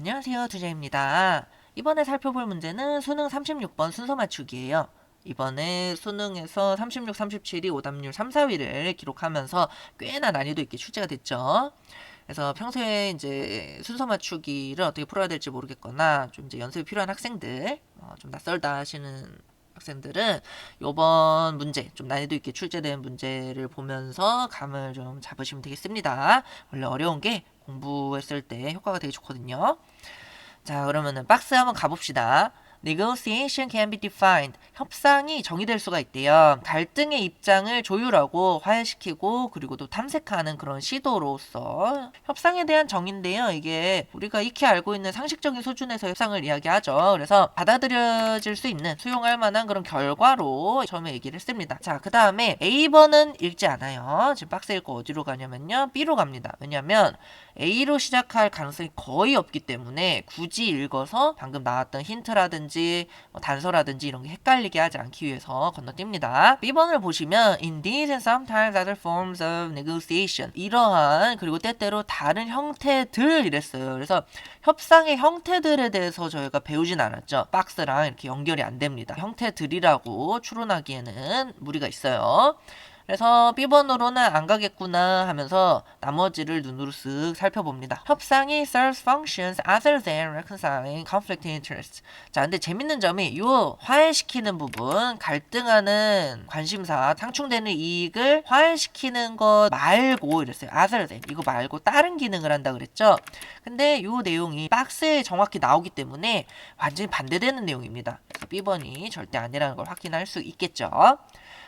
안녕하세요, 두재입니다. 이번에 살펴볼 문제는 수능 36번 순서 맞추기예요. 이번에 수능에서 36, 37이 오답률 3, 4위를 기록하면서 꽤나 난이도 있게 출제가 됐죠. 그래서 평소에 이제 순서 맞추기를 어떻게 풀어야 될지 모르겠거나 좀 이제 연습이 필요한 학생들, 좀 낯설다 하시는 학생들은 요번 문제, 좀 난이도 있게 출제된 문제를 보면서 감을 좀 잡으시면 되겠습니다. 원래 어려운 게 공부했을 때 효과가 되게 좋거든요. 자, 그러면은 박스 한번 가봅시다. Negotiation can be defined. 협상이 정의될 수가 있대요. 갈등의 입장을 조율하고 화해시키고 그리고 또 탐색하는 그런 시도로서 협상에 대한 정의인데요. 이게 우리가 익히 알고 있는 상식적인 수준에서 협상을 이야기하죠. 그래서 받아들여질 수 있는 수용할 만한 그런 결과로 처음에 얘기를 했습니다. 자, 그 다음에 A번은 읽지 않아요. 지금 박스 읽고 어디로 가냐면요. B로 갑니다. 왜냐면 A로 시작할 가능성이 거의 없기 때문에 굳이 읽어서 방금 나왔던 힌트라든지 단서라든지 이런 게 헷갈리게 하지 않기 위해서 건너뜁니다. B번을 보시면 in these and sometimes other forms of negotiation 이러한 그리고 때때로 다른 형태들 이랬어요. 그래서 협상의 형태들에 대해서 저희가 배우진 않았죠. 박스랑 이렇게 연결이 안 됩니다. 형태들이라고 추론하기에는 무리가 있어요. 그래서 B번으로는 안 가겠구나 하면서 나머지를 눈으로 쓱 살펴봅니다. 협상이 serves functions other than reconciling conflicting interests. 자, 근데 재밌는 점이 요 화해시키는 부분, 갈등하는 관심사, 상충되는 이익을 화해시키는 것 말고 이랬어요. other than. 이거 말고 다른 기능을 한다 그랬죠. 근데 요 내용이 박스에 정확히 나오기 때문에 완전히 반대되는 내용입니다. 그래서 B번이 절대 아니라는 걸 확인할 수 있겠죠.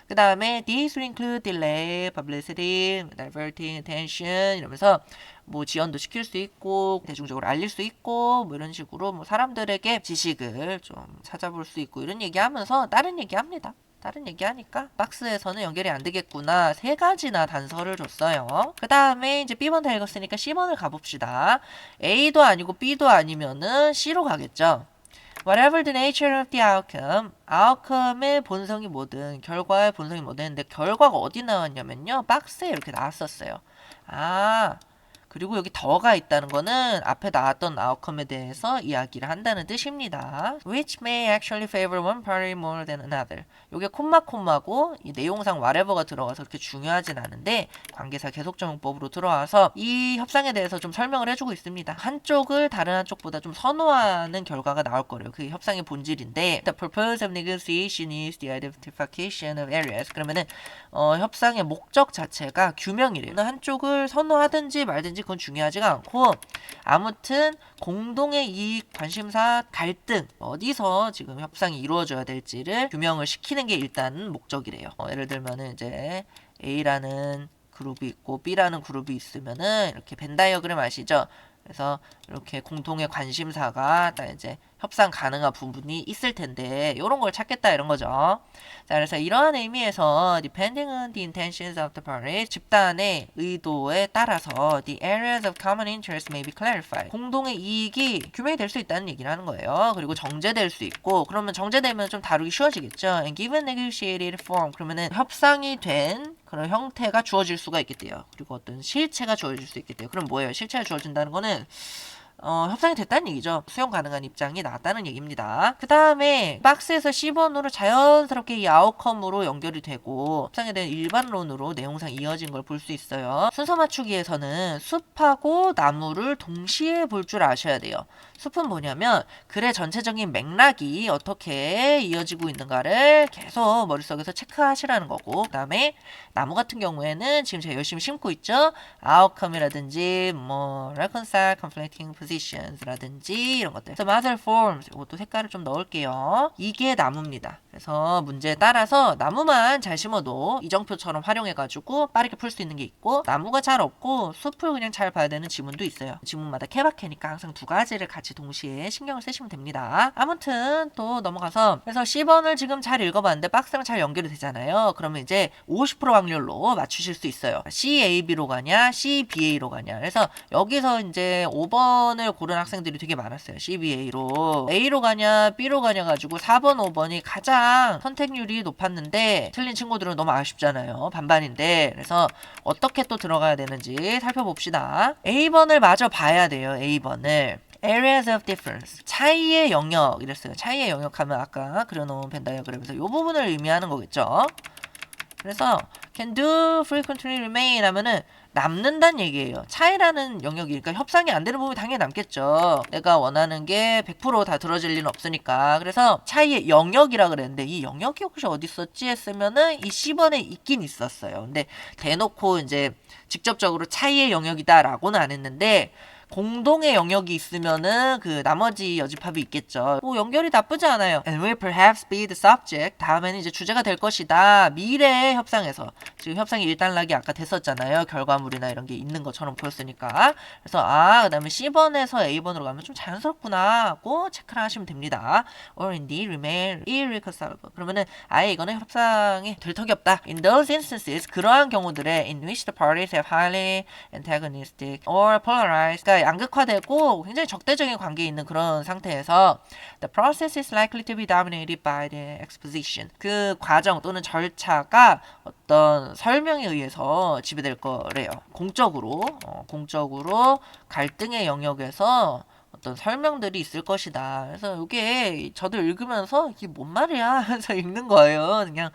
그 다음에 these will include delay, publicity, diverting attention 이러면서 뭐 지연도 시킬 수 있고 대중적으로 알릴 수 있고 뭐 이런 식으로 뭐 사람들에게 지식을 좀 찾아볼 수 있고 이런 얘기하면서 다른 얘기합니다. 다른 얘기하니까 박스에서는 연결이 안 되겠구나. 세 가지나 단서를 줬어요. 그 다음에 이제 B번 다 읽었으니까 C번을 가봅시다. A도 아니고 B도 아니면은 C로 가겠죠. Whatever the nature of the outcome, outcome의 본성이 뭐든, 결과의 본성이 뭐든, 근데 결과가 어디 나왔냐면요. 박스에 이렇게 나왔었어요. 아, 그리고 여기 더가 있다는 거는 앞에 나왔던 outcome에 대해서 이야기를 한다는 뜻입니다. Which may actually favor one party more than another. 요게 콤마고 이 내용상 whatever가 들어가서 그렇게 중요하진 않은데 관계사 계속정용법으로 들어와서 이 협상에 대해서 좀 설명을 해주고 있습니다. 한쪽을 다른 한쪽보다 좀 선호하는 결과가 나올 거래요. 그게 협상의 본질인데 The purpose of negotiation is the identification of areas. 그러면은 협상의 목적 자체가 규명이래요. 한쪽을 선호하든지 말든지 그건 중요하지가 않고 아무튼 공동의 이익, 관심사, 갈등 어디서 지금 협상이 이루어져야 될지를 규명을 시키는 게 일단 목적이래요. 예를 들면은 이제 A라는 그룹이 있고 B라는 그룹이 있으면은 이렇게 벤 다이어그램 아시죠? 그래서 이렇게 공통의 관심사가 딱 이제 협상 가능한 부분이 있을 텐데 이런 걸 찾겠다 이런 거죠. 자, 그래서 이러한 의미에서 depending on the intentions of the parties 집단의 의도에 따라서 the areas of common interest may be clarified. 공동의 이익이 규명이 될 수 있다는 얘기를 하는 거예요. 그리고 정제될 수 있고 그러면 정제되면 좀 다루기 쉬워지겠죠. And given negotiated form 그러면은 협상이 된 그런 형태가 주어질 수가 있겠대요. 그리고 어떤 실체가 주어질 수 있겠대요. 그럼 뭐예요? 실체가 주어진다는 거는 협상이 됐다는 얘기죠. 수용 가능한 입장이 나왔다는 얘기입니다. 그 다음에 박스에서 C번으로 자연스럽게 이 아웃컴으로 연결이 되고 협상에 대한 일반론으로 내용상 이어진 걸 볼 수 있어요. 순서 맞추기에서는 숲하고 나무를 동시에 볼 줄 아셔야 돼요. 숲은 뭐냐면 글의 전체적인 맥락이 어떻게 이어지고 있는가를 계속 머릿속에서 체크하시라는 거고 그 다음에 나무 같은 경우에는 지금 제가 열심히 심고 있죠. 아웃컴이라든지 뭐 reconcile, conflicting positions라든지 이런 것들. 그래서 other forms 이것도 색깔을 좀 넣을게요. 이게 나무입니다. 그래서 문제에 따라서 나무만 잘 심어도 이정표처럼 활용해가지고 빠르게 풀 수 있는 게 있고 나무가 잘 없고 숲을 그냥 잘 봐야 되는 지문도 있어요. 지문마다 케바케니까 항상 두 가지를 같이 동시에 신경을 쓰시면 됩니다. 아무튼 또 넘어가서 그래서 C번을 지금 잘 읽어봤는데 박스랑 잘 연결이 되잖아요. 그러면 이제 50% 확률로 맞추실 수 있어요. CAB로 가냐 CBA로 가냐. 그래서 여기서 이제 5번을 고른 학생들이 되게 많았어요. CBA로 A로 가냐 B로 가냐 가지고 4번 5번이 가장 선택률이 높았는데 틀린 친구들은 너무 아쉽잖아요. 반반인데 그래서 어떻게 또 들어가야 되는지 살펴봅시다. A번을 마저 봐야 돼요. A번을 areas of difference. 차이의 영역 이랬어요. 차이의 영역 하면 아까 그려놓은 벤 다이어그램에서 이 부분을 의미하는 거겠죠. 그래서 can do frequently remain 하면은 남는다는 얘기예요. 차이라는 영역이니까 협상이 안 되는 부분이 당연히 남겠죠. 내가 원하는 게 100% 다 들어질 리는 없으니까. 그래서 차이의 영역이라 그랬는데 이 영역이 혹시 어디 있었지 했으면은 이 C번에 있긴 있었어요. 근데 대놓고 이제 직접적으로 차이의 영역이다라고는 안 했는데 공동의 영역이 있으면은 그 나머지 여집합이 있겠죠. 뭐 연결이 나쁘지 않아요. And will perhaps be the subject. 다음에는 이제 주제가 될 것이다. 미래 협상에서. 지금 협상이 일단락이 아까 됐었잖아요. 결과물이나 이런 게 있는 것처럼 보였으니까. 그래서 그다음에 C번에서 A번으로 가면 좀 자연스럽구나 하고 체크를 하시면 됩니다. Or indeed remain irreconcilable. 그러면은 아예 이거는 협상이 될 턱이 없다. In those instances, 그러한 경우들에 in which the parties have highly antagonistic or polarized, 그러니까 양극화되고 굉장히 적대적인 관계에 있는 그런 상태에서 the process is likely to be dominated by the exposition. 그 과정 또는 절차가 어떤 설명에 의해서 지배될 거래요. 공적으로 갈등의 영역에서 어떤 설명들이 있을 것이다. 그래서 이게 저도 읽으면서 이게 뭔 말이야 하면서 읽는 거예요. 그냥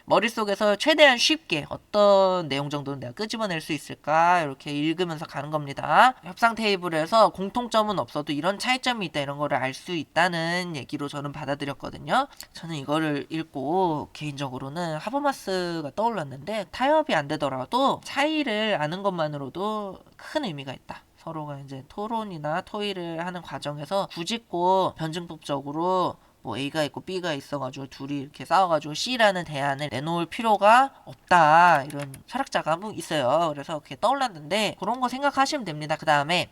머릿속에서 최대한 쉽게 어떤 내용 정도는 내가 끄집어낼 수 있을까 이렇게 읽으면서 가는 겁니다. 협상 테이블에서 공통점은 없어도 이런 차이점이 있다 이런 거를 알 수 있다는 얘기로 저는 받아들였거든요. 저는 이거를 읽고 개인적으로는 하버마스가 떠올랐는데 타협이 안 되더라도 차이를 아는 것만으로도 큰 의미가 있다. 서로가 이제 토론이나 토의를 하는 과정에서 굳이고 변증법적으로 뭐 A가 있고 B가 있어가지고 둘이 이렇게 싸워가지고 C라는 대안을 내놓을 필요가 없다. 이런 철학자가 한 분 있어요. 그래서 그게 떠올랐는데 그런 거 생각하시면 됩니다. 그 다음에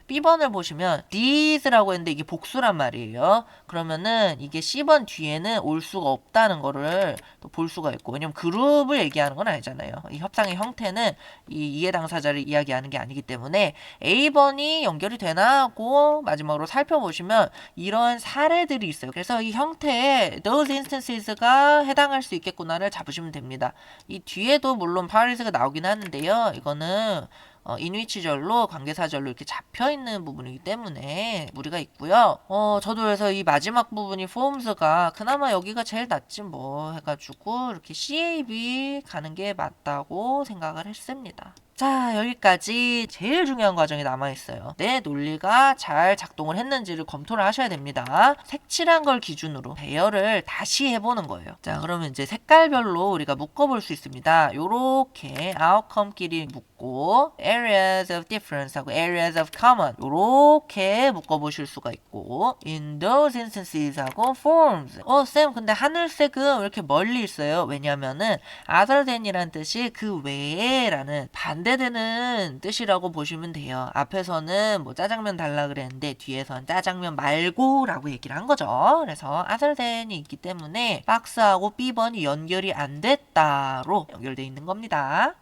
B번을 보시면 these라고 했는데 이게 복수란 말이에요. 그러면은 이게 C번 뒤에는 올 수가 없다는 거를 또 볼 수가 있고, 왜냐면 그룹을 얘기하는 건 아니잖아요. 이 협상의 형태는 이 이해 당사자를 이야기하는 게 아니기 때문에 A번이 연결이 되나 하고 마지막으로 살펴보시면 이런 사례들이 있어요. 그래서 이 형태에 those instances가 해당할 수 있겠구나를 잡으시면 됩니다. 이 뒤에도 물론 파리스가 나오긴 하는데요. 이거는 인위치절로 관계사절로 이렇게 잡혀있는 부분이기 때문에 무리가 있고요. 저도 그래서 이 마지막 부분이 forms가 그나마 여기가 제일 낫지 뭐 해가지고 이렇게 CAB 가는 게 맞다고 생각을 했습니다. 자, 여기까지 제일 중요한 과정이 남아있어요. 내 논리가 잘 작동을 했는지를 검토를 하셔야 됩니다. 색칠한 걸 기준으로 배열을 다시 해보는 거예요. 자, 그러면 이제 색깔별로 우리가 묶어볼 수 있습니다. 요렇게 outcome끼리 묶고 areas of difference 하고 areas of common 요렇게 묶어보실 수가 있고 in those instances 하고 forms. 쌤 근데 하늘색은 왜 이렇게 멀리 있어요? 왜냐면은 other than이란 뜻이 그 외에 라는 반대되는 뜻이라고 보시면 돼요. 앞에서는 뭐 짜장면 달라 그랬는데 뒤에선 짜장면 말고 라고 얘기를 한 거죠. 그래서 other than이 있기 때문에 박스하고 B번이 연결이 안 됐다로 연결되어 있는 겁니다.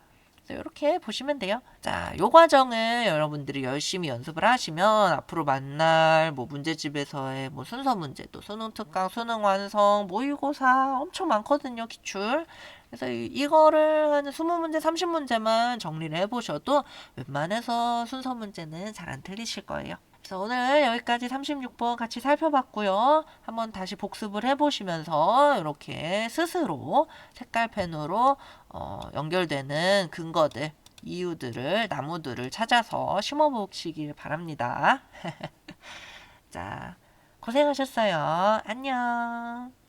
이렇게 보시면 돼요. 자, 요 과정을 여러분들이 열심히 연습을 하시면 앞으로 만날 뭐 문제집에서의 뭐 순서 문제, 또 수능 특강, 수능 완성, 모의고사 엄청 많거든요, 기출. 그래서 이거를 한 20문제, 30문제만 정리를 해보셔도 웬만해서 순서 문제는 잘 안 틀리실 거예요. 그래서 오늘 여기까지 36번 같이 살펴봤고요. 한번 다시 복습을 해보시면서 이렇게 스스로 색깔펜으로 연결되는 근거들, 이유들을, 나무들을 찾아서 심어보시길 바랍니다. 자, 고생하셨어요. 안녕.